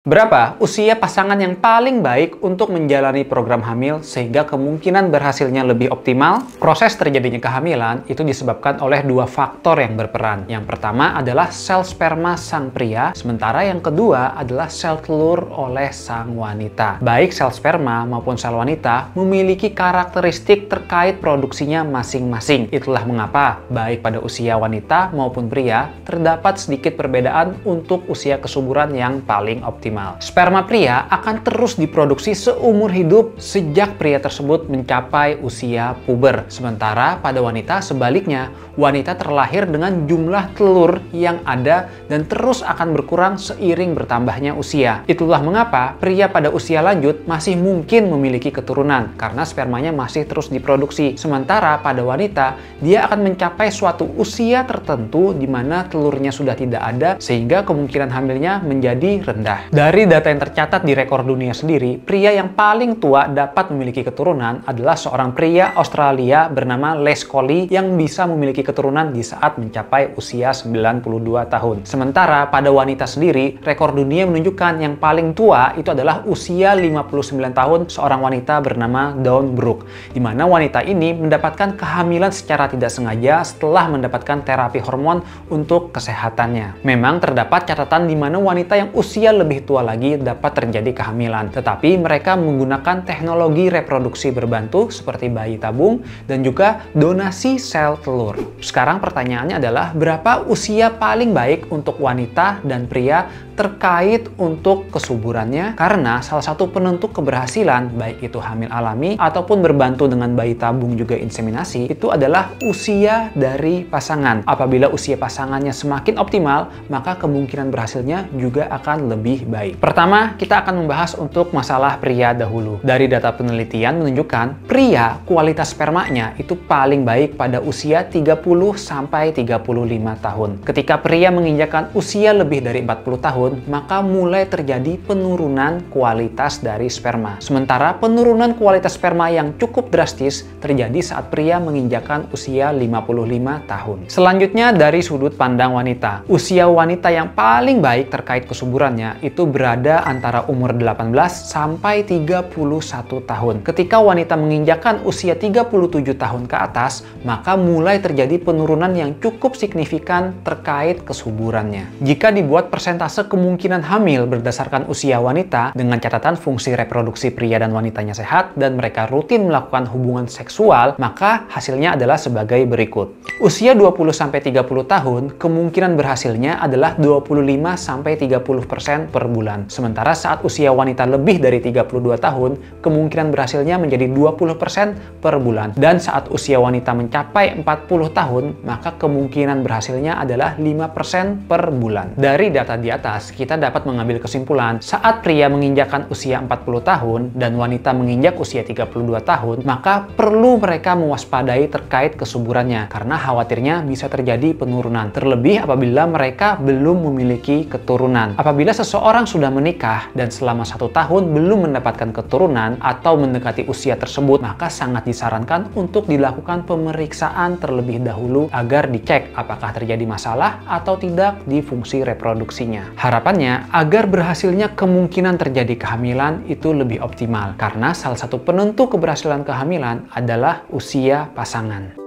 Berapa usia pasangan yang paling baik untuk menjalani program hamil sehingga kemungkinan berhasilnya lebih optimal? Proses terjadinya kehamilan itu disebabkan oleh dua faktor yang berperan. Yang pertama adalah sel sperma sang pria, sementara yang kedua adalah sel telur oleh sang wanita. Baik sel sperma maupun sel wanita memiliki karakteristik terkait produksinya masing-masing. Itulah mengapa baik pada usia wanita maupun pria terdapat sedikit perbedaan untuk usia kesuburan yang paling optimal. Sperma pria akan terus diproduksi seumur hidup sejak pria tersebut mencapai usia puber. Sementara pada wanita sebaliknya, wanita terlahir dengan jumlah telur yang ada dan terus akan berkurang seiring bertambahnya usia. Itulah mengapa pria pada usia lanjut masih mungkin memiliki keturunan karena spermanya masih terus diproduksi. Sementara pada wanita, dia akan mencapai suatu usia tertentu di mana telurnya sudah tidak ada sehingga kemungkinan hamilnya menjadi rendah. Dari data yang tercatat di rekor dunia sendiri, pria yang paling tua dapat memiliki keturunan adalah seorang pria Australia bernama Les Colley yang bisa memiliki keturunan di saat mencapai usia 92 tahun. Sementara pada wanita sendiri, rekor dunia menunjukkan yang paling tua itu adalah usia 59 tahun seorang wanita bernama Dawn Brooke, di mana wanita ini mendapatkan kehamilan secara tidak sengaja setelah mendapatkan terapi hormon untuk kesehatannya. Memang terdapat catatan di mana wanita yang usia lebih tua lagi dapat terjadi kehamilan, tetapi mereka menggunakan teknologi reproduksi berbantu seperti bayi tabung dan juga donasi sel telur. Sekarang pertanyaannya adalah berapa usia paling baik untuk wanita dan pria terkait untuk kesuburannya, karena salah satu penentu keberhasilan baik itu hamil alami ataupun berbantu dengan bayi tabung juga inseminasi itu adalah usia dari pasangan. Apabila usia pasangannya semakin optimal, maka kemungkinan berhasilnya juga akan lebih baik. Pertama, kita akan membahas untuk masalah pria dahulu. Dari data penelitian menunjukkan pria kualitas spermanya itu paling baik pada usia 30-35 tahun. Ketika pria menginjakkan usia lebih dari 40 tahun, maka mulai terjadi penurunan kualitas dari sperma. Sementara penurunan kualitas sperma yang cukup drastis terjadi saat pria menginjakkan usia 55 tahun. Selanjutnya dari sudut pandang wanita. Usia wanita yang paling baik terkait kesuburannya itu berada antara umur 18 sampai 31 tahun. Ketika wanita menginjakkan usia 37 tahun ke atas, maka mulai terjadi penurunan yang cukup signifikan terkait kesuburannya. Jika dibuat persentase kemungkinan hamil berdasarkan usia wanita dengan catatan fungsi reproduksi pria dan wanitanya sehat dan mereka rutin melakukan hubungan seksual, maka hasilnya adalah sebagai berikut. Usia 20-30 tahun, kemungkinan berhasilnya adalah 25-30% per bulan. Sementara saat usia wanita lebih dari 32 tahun, kemungkinan berhasilnya menjadi 20% per bulan. Dan saat usia wanita mencapai 40 tahun, maka kemungkinan berhasilnya adalah 5% per bulan. Dari data di atas, kita dapat mengambil kesimpulan saat pria menginjakkan usia 40 tahun dan wanita menginjak usia 32 tahun, maka perlu mereka mewaspadai terkait kesuburannya karena khawatirnya bisa terjadi penurunan. Terlebih apabila mereka belum memiliki keturunan. Apabila seseorang sudah menikah dan selama 1 tahun belum mendapatkan keturunan atau mendekati usia tersebut, maka sangat disarankan untuk dilakukan pemeriksaan terlebih dahulu agar dicek apakah terjadi masalah atau tidak di fungsi reproduksinya. Harapannya, agar berhasilnya kemungkinan terjadi kehamilan itu lebih optimal, karena salah satu penentu keberhasilan kehamilan adalah usia pasangan.